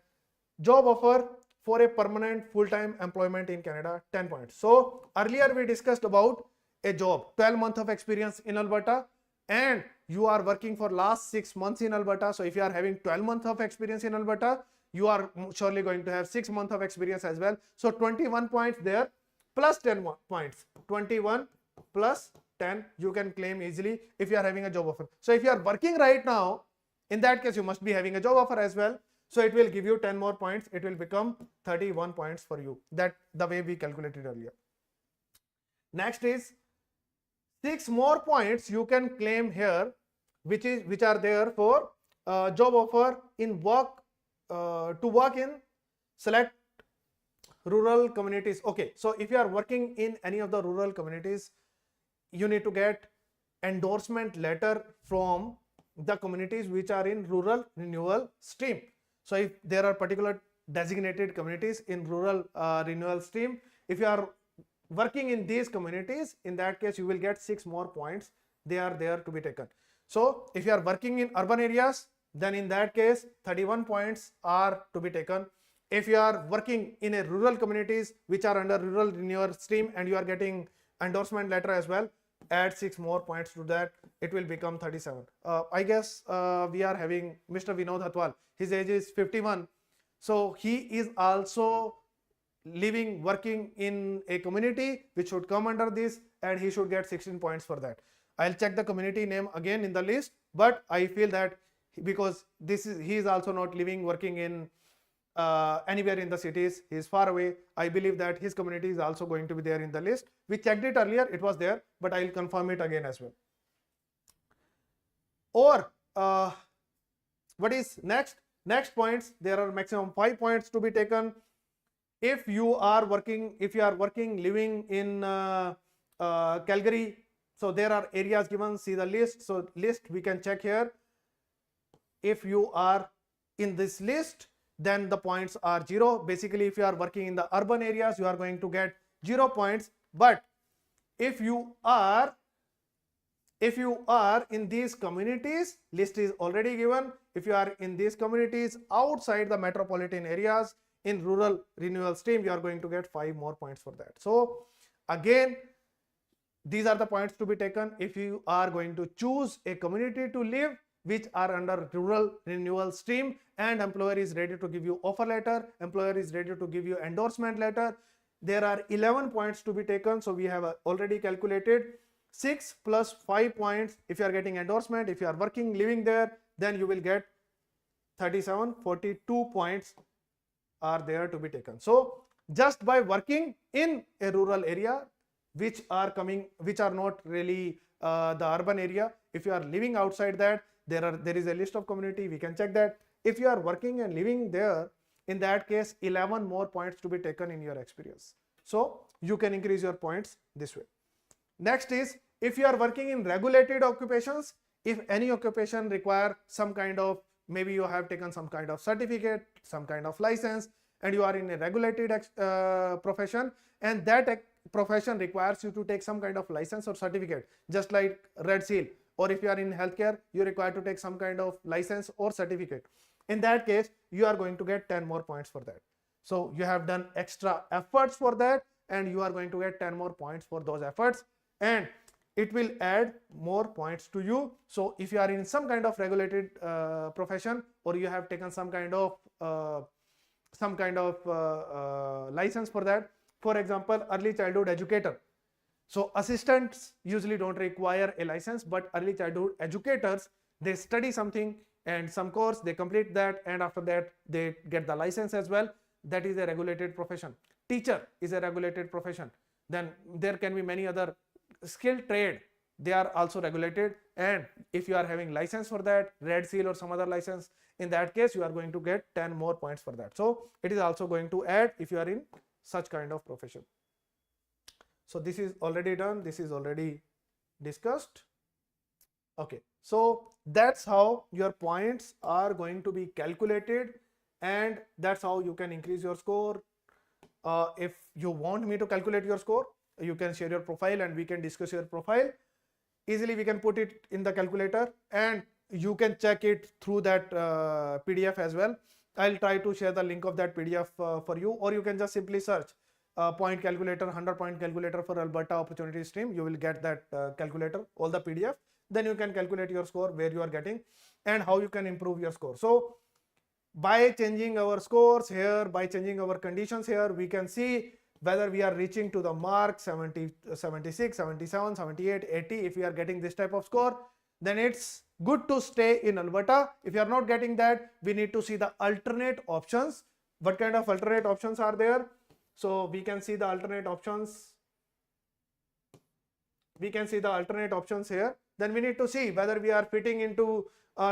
Job offer for a permanent full-time employment in Canada, 10 points. So earlier we discussed about a job, 12 months of experience in Alberta, and you are working for last 6 months in Alberta. So if you are having 12 months of experience in Alberta, you are surely going to have 6 months of experience as well. So 21 points there plus 10 points. 21 plus 10 you can claim easily if you are having a job offer. So if you are working right now, in that case you must be having a job offer as well. So it will give you 10 more points. It will become 31 points for you. That the way we calculated earlier. Next is 6 more points you can claim here, which are there for job offer in work to work in select rural communities. Okay, so if you are working in any of the rural communities, you need to get endorsement letter from the communities which are in rural renewal stream. So if there are particular designated communities in rural renewal stream, if you are working in these communities, in that case you will get 6 more points. They are there to be taken. So if you are working in urban areas, then in that case 31 points are to be taken. If you are working in a rural communities which are under rural renewal stream and you are getting endorsement letter as well, add 6 more points to that, it will become 37. I guess we are having Mr. Vinod Hatwal. His age is 51. So he is also living, working in a community which should come under this, and he should get 16 points for that. I'll check the community name again in the list, but I feel that because he is also not living, working in anywhere in the cities, he is far away. I believe that his community is also going to be there in the list. We checked it earlier, it was there, but I'll confirm it again as well. Or what is next? Next points, there are maximum 5 points to be taken. If you are working, living in Calgary, so there are areas given, see the list. So list we can check here. If you are in this list, then the points are 0. Basically, if you are working in the urban areas, you are going to get 0 points. But if you are in these communities, list is already given. If you are in these communities outside the metropolitan areas in rural renewal stream, you are going to get 5 more points for that. So again, these are the points to be taken if you are going to choose a community to live which are under rural renewal stream, and employer is ready to give you offer letter, employer is ready to give you endorsement letter. There are 11 points to be taken. So we have already calculated 6 plus 5 points. If you are getting endorsement, if you are working, living there, then you will get 37, 42 points are there to be taken. So just by working in a rural area, which are not really the urban area, if you are living outside that, there is a list of community, we can check that. If you are working and living there, in that case 11 more points to be taken in your experience. So you can increase your points this way. Next is, if you are working in regulated occupations, if any occupation require some kind of, maybe you have taken some kind of certificate, some kind of license, and you are in a regulated profession, and that profession requires you to take some kind of license or certificate, just like Red Seal. Or if you are in healthcare, you are required to take some kind of license or certificate. In that case, you are going to get 10 more points for that. So you have done extra efforts for that, and you are going to get 10 more points for those efforts, and it will add more points to you. So if you are in some kind of regulated profession, or you have taken some kind of license for that, For example, early childhood educator. So assistants usually don't require a license, but early childhood educators, they study something and some course, they complete that, and after that they get the license as well. That is a regulated profession. Teacher is a regulated profession. Then there can be many other skilled trade, they are also regulated, and if you are having license for that, red seal or some other license, in that case you are going to get 10 more points for that. So it is also going to add if you are in such kind of profession. So this is already done, this is already discussed. Okay, so that's how your points are going to be calculated, and that's how you can increase your score. If you want me to calculate your score, you can share your profile and we can discuss your profile. Easily we can put it in the calculator and you can check it through that PDF as well. I'll try to share the link of that PDF for you, or you can just simply search point calculator, 100 point calculator for Alberta Opportunity stream. You will get that calculator, all the PDF. Then you can calculate your score, where you are getting and how you can improve your score. So by changing our scores here, by changing our conditions here, we can see whether we are reaching to the mark 70, 76, 77, 78, 80. If we are getting this type of score, then it's good to stay in Alberta. If you are not getting that, we need to see the alternate options. What kind of alternate options are there? So we can see the alternate options. We can see the alternate options here. Then we need to see whether we are fitting into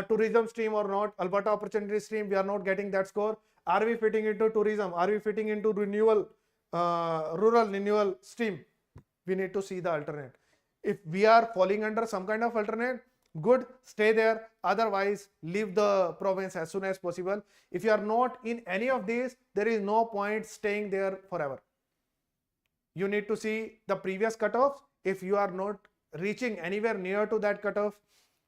tourism stream or not. Alberta Opportunity stream, we are not getting that score. Are we fitting into tourism? Are we fitting into renewal, rural renewal stream? We need to see the alternate. If we are falling under some kind of alternate, good, stay there. Otherwise, leave the province as soon as possible. If you are not in any of these, there is no point staying there forever. You need to see the previous cutoffs. If you are not reaching anywhere near to that cutoff,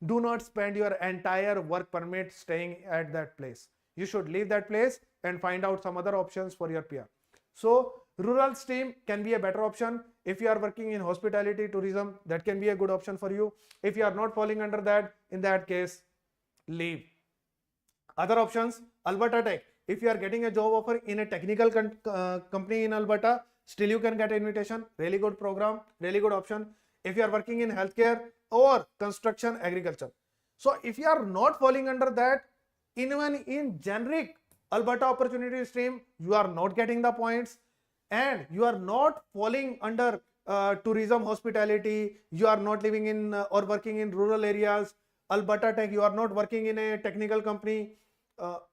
do not spend your entire work permit staying at that place. You should leave that place and find out some other options for your PR. So rural stream can be a better option. If you are working in hospitality, tourism, that can be a good option for you. If you are not falling under that, in that case, leave. Other options, Alberta Tech. If you are getting a job offer in a technical company in Alberta, still you can get an invitation. Really good program, really good option. If you are working in healthcare or construction, agriculture. So if you are not falling under that, even in generic Alberta Opportunity stream, you are not getting the points, and you are not falling under tourism, hospitality, you are not living in or working in rural areas, Alberta Tech, you are not working in a technical company.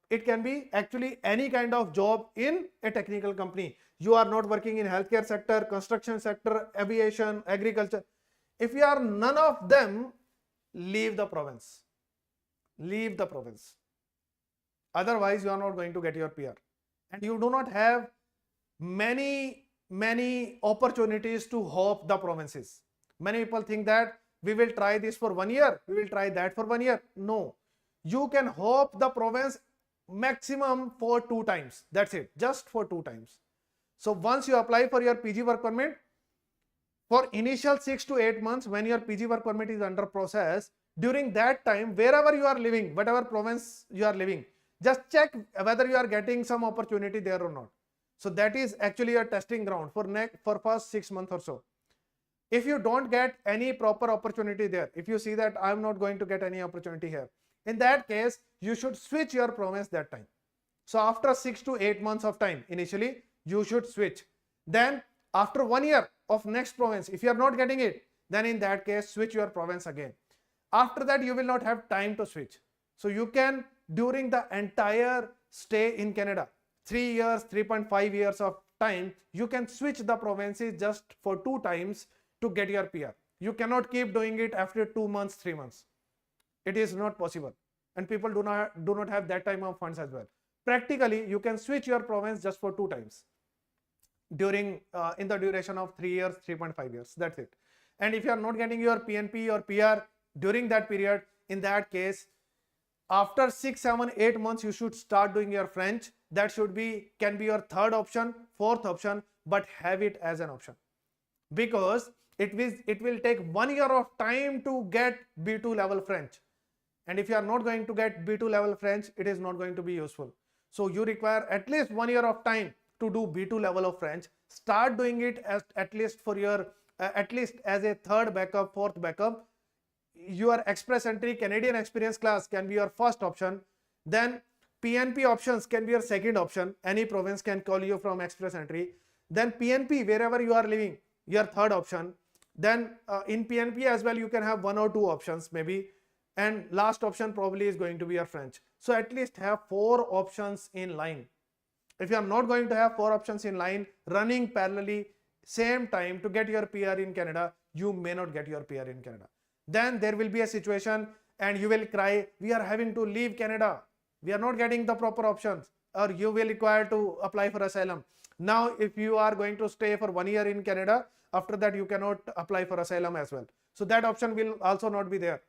It can be actually any kind of job in a technical company. You are not working in healthcare sector, construction sector, aviation, agriculture. If you are none of them, leave the province. Leave the province. Otherwise, you are not going to get your PR. And you do not have many opportunities to hop the provinces. Many people think that we will try this for 1 year, we will try that for 1 year. No. You can hop the province maximum for 2 times. That's it. Just for 2 times. So once you apply for your PG work permit, for initial 6 to 8 months, when your PG work permit is under process, during that time, wherever you are living, whatever province you are living, just check whether you are getting some opportunity there or not. So that is actually a testing ground for first 6 months or so. If you don't get any proper opportunity there, if you see that I am not going to get any opportunity here, in that case, you should switch your province that time. So after 6 to 8 months of time, initially, you should switch. Then after 1 year of next province, if you are not getting it, then in that case, switch your province again. After that, you will not have time to switch. So you can, during the entire stay in Canada, 3 years, 3.5 years of time, you can switch the provinces just for 2 times to get your PR. You cannot keep doing it after 2 months, 3 months. It is not possible. And people do not have that time of funds as well. Practically, you can switch your province just for 2 times during in the duration of 3 years, 3.5 years. That's it. And if you are not getting your PNP or PR during that period, in that case, after 6, 7, 8 months, you should start doing your French. That can be your third option, fourth option, but have it as an option, because it will take 1 year of time to get B2 level French. And if you are not going to get B2 level French, it is not going to be useful. So you require at least 1 year of time to do B2 level of French, start doing it at least for your at least as a third backup, fourth backup. Your express entry Canadian experience class can be your first option. Then PNP options can be your second option. Any province can call you from express entry. Then PNP, wherever you are living, your third option. Then in PNP as well, you can have 1 or 2 options maybe. And last option probably is going to be your French. So at least have 4 options in line. If you are not going to have 4 options in line running parallelly same time to get your PR in Canada, you may not get your PR in Canada. Then there will be a situation and you will cry, we are having to leave Canada. We are not getting the proper options, or you will require to apply for asylum. Now, if you are going to stay for 1 year in Canada, after that you cannot apply for asylum as well. So that option will also not be there.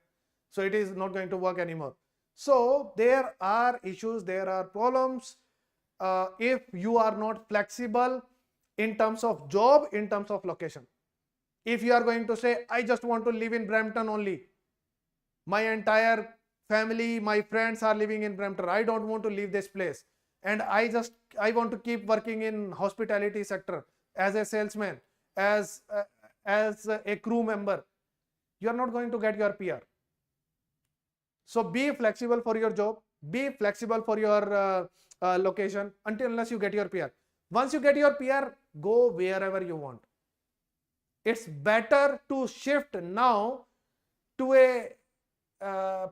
So it is not going to work anymore. So there are issues, there are problems if you are not flexible in terms of job, in terms of location. If you are going to say, I just want to live in Brampton only, my entire family, my friends are living in Brampton, I don't want to leave this place, and I want to keep working in hospitality sector as a salesman, as a crew member, you are not going to get your PR. So be flexible for your job, be flexible for your location unless you get your PR. Once you get your PR, go wherever you want. It's better to shift now to a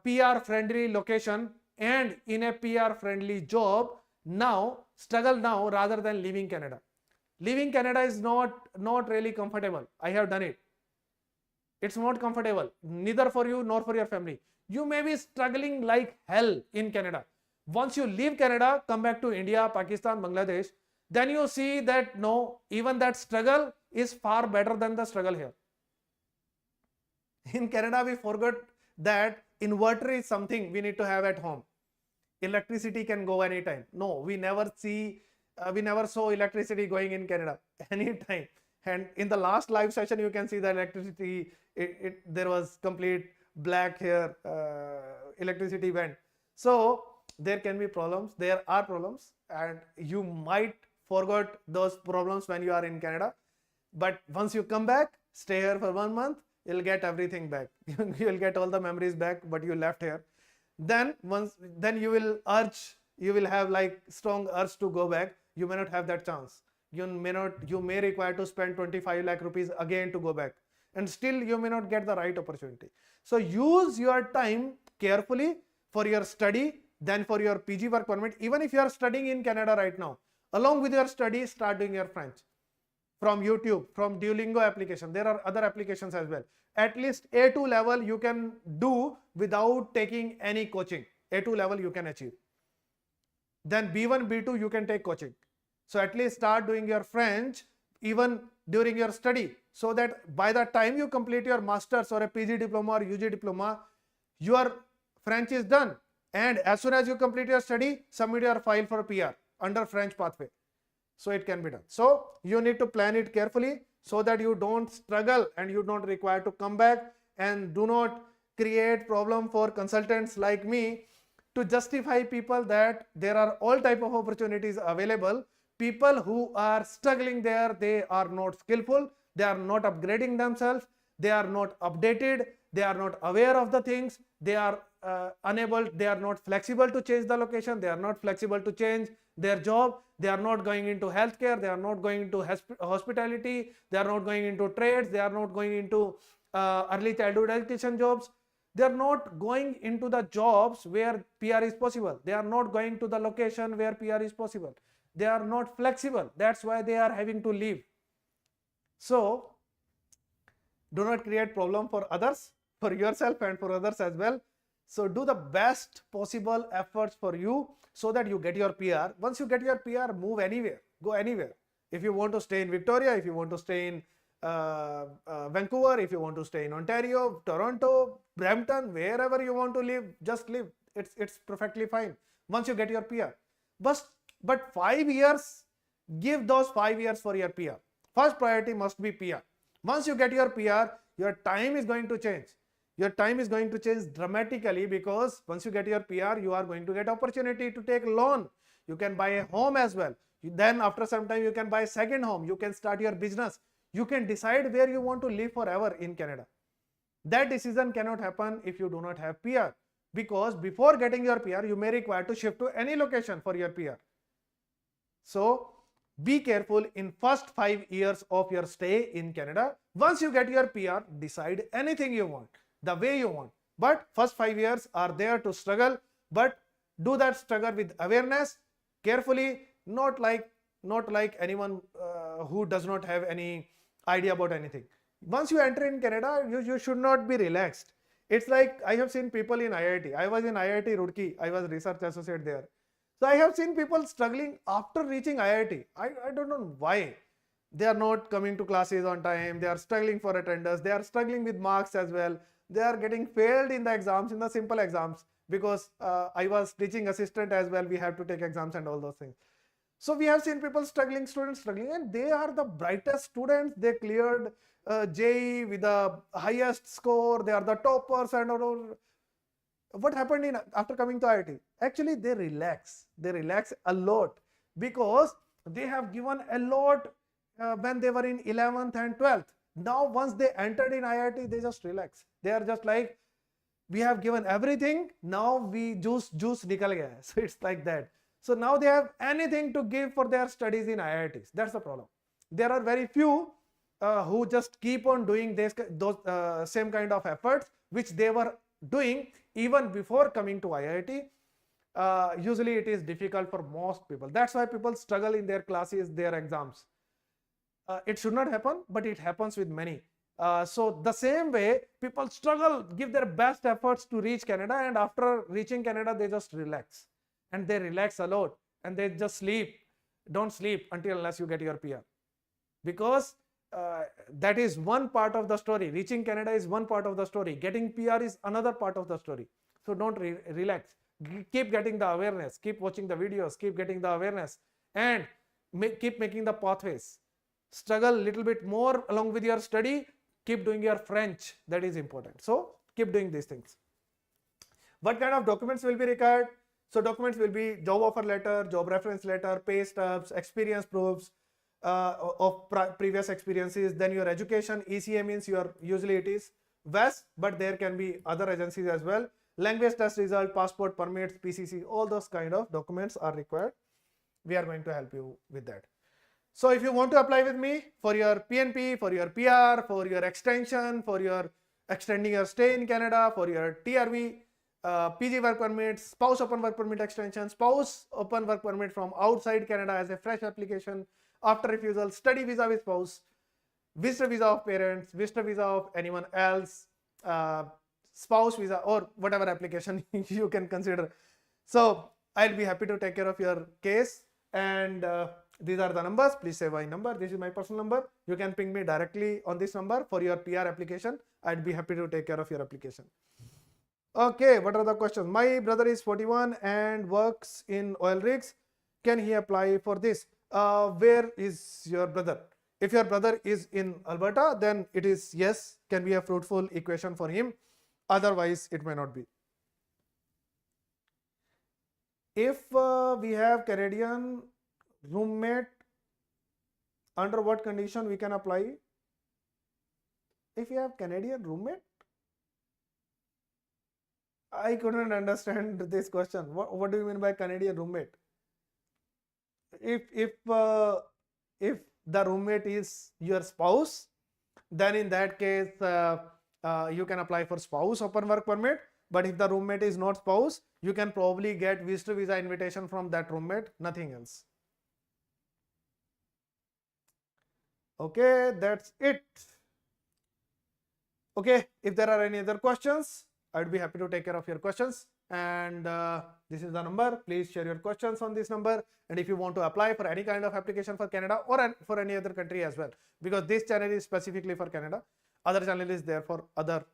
PR friendly location and in a PR friendly job now, struggle now rather than leaving Canada. Leaving Canada is not really comfortable. I have done it. It's not comfortable, neither for you nor for your family. You may be struggling like hell in Canada. Once you leave Canada, come back to India, Pakistan, Bangladesh, then you see that no, even that struggle is far better than the struggle here. In Canada, we forgot that inverter is something we need to have at home. Electricity can go anytime. No, we never saw electricity going in Canada anytime. And in the last live session, you can see the electricity, there was complete black here, electricity went. So there can be problems, there are problems, and you might forget those problems when you are in Canada. But once you come back, stay here for 1 month, you'll get everything back. You'll get all the memories back, but you left here. Then you will have like strong urge to go back. You may not have that chance. You may require to spend 25 lakh rupees again to go back, and still you may not get the right opportunity. So use your time carefully for your study, then for your PG work permit. Even if you are studying in Canada right now, along with your study, start doing your French from YouTube, from Duolingo application. There are other applications as well. At least A2 level you can do without taking any coaching. A2 level you can achieve. Then B1, B2 you can take coaching. So at least start doing your French even during your study, so that by the time you complete your master's or a PG diploma or UG diploma, your French is done. And as soon as you complete your study, submit your file for PR under French pathway. So it can be done. So you need to plan it carefully so that you don't struggle and you don't require to come back, and do not create problem for consultants like me to justify people that there are all type of opportunities available. People who are struggling there, they are not skillful, they are not upgrading themselves, they are not updated, they are not aware of the things, they are unable, they are not flexible to change the location, they are not flexible to change their job, they are not going into healthcare, they are not going into hospitality, they are not going into trades, they are not going into early childhood education jobs, they are not going into the jobs where PR is possible, they are not going to the location where PR is possible, they are not flexible. That's why they are having to leave. So do not create problem for others, for yourself and for others as well. So do the best possible efforts for you so that you get your PR. Once you get your PR, move anywhere, go anywhere. If you want to stay in Victoria, if you want to stay in Vancouver, if you want to stay in Ontario, Toronto, Brampton, wherever you want to live, just live. It's perfectly fine once you get your PR. But 5 years, give those 5 years for your PR. First priority must be PR. Once you get your PR, your time is going to change. Your time is going to change dramatically, because once you get your PR, you are going to get opportunity to take loan. You can buy a home as well. Then after some time, you can buy second home. You can start your business. You can decide where you want to live forever in Canada. That decision cannot happen if you do not have PR, because before getting your PR, you may require to shift to any location for your PR. So be careful in first 5 years of your stay in Canada. Once you get your PR, decide anything you want, the way you want. But first 5 years are there to struggle, but do that struggle with awareness, carefully, not like anyone who does not have any idea about anything. Once you enter in Canada, you should not be relaxed. It's like I have seen people in IIT. I was in IIT Roorkee. I was research associate there. So I have seen people struggling after reaching IIT. I don't know why. They are not coming to classes on time. They are struggling for attendance. They are struggling with marks as well. They are getting failed in the exams, in the simple exams, because I was teaching assistant as well. We have to take exams and all those things. So we have seen people struggling, students struggling, and they are the brightest students. They cleared JEE with the highest score. They are the toppers and all. What happened after coming to IIT? Actually, they relax. They relax a lot because they have given a lot when they were in 11th and 12th. Now, once they entered in IIT, they just relax. They are just like, we have given everything. Now we juice nikal gaya. So it's like that. So now they have anything to give for their studies in IITs. That's the problem. There are very few who just keep on doing those same kind of efforts which they were doing even before coming to IIT. Usually it is difficult for most people. That's why people struggle in their classes, their exams. It should not happen, but it happens with many. So the same way, people struggle, give their best efforts to reach Canada, and after reaching Canada, they just relax. And they relax a lot, and they just sleep. Don't sleep unless you get your PR. Because that is one part of the story. Reaching Canada is one part of the story. Getting PR is another part of the story. So don't relax. Keep getting the awareness. Keep watching the videos. Keep getting the awareness. And keep making the pathways. Struggle a little bit more along with your study. Keep doing your French. That is important. So keep doing these things. What kind of documents will be required? So documents will be job offer letter, job reference letter, pay stubs, experience proofs of previous experiences. Then your education, ECA means usually it is WES, but there can be other agencies as well. Language test result, passport, permits, PCC, all those kind of documents are required. We are going to help you with that. So if you want to apply with me for your PNP, for your PR, for your extension, for your extending your stay in Canada, for your TRV, PG work permit, spouse open work permit extension, spouse open work permit from outside Canada as a fresh application, after refusal, study visa with spouse, visitor visa of parents, visitor visa of anyone else, spouse visa, or whatever application you can consider. So I'll be happy to take care of your case, and these are the numbers. Please save my number. This is my personal number. You can ping me directly on this number for your PR application. I'd be happy to take care of your application. Okay, what are the questions? My brother is 41 and works in oil rigs. Can he apply for this? Where is your brother? If your brother is in Alberta, then it is yes, can be a fruitful equation for him. Otherwise, it may not be. If we have Canadian roommate, under what condition we can apply? If you have Canadian roommate, I couldn't understand this question. What do you mean by Canadian roommate? If the roommate is your spouse, then in that case you can apply for spouse open work permit. But if the roommate is not spouse, you can probably get visitor visa invitation from that roommate, nothing else. Okay, that's it. Okay, if there are any other questions, I'd be happy to take care of your questions. And this is the number. Please share your questions on this number. And if you want to apply for any kind of application for Canada or for any other country as well, because this channel is specifically for Canada, other channel is there for other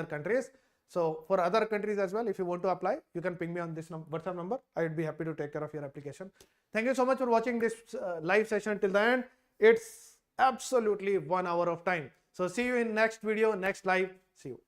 countries. So for other countries as well, if you want to apply, you can ping me on this WhatsApp number. I would be happy to take care of your application. Thank you so much for watching this live session till the end. It's absolutely 1 hour of time. So see you in next video, next live. See you.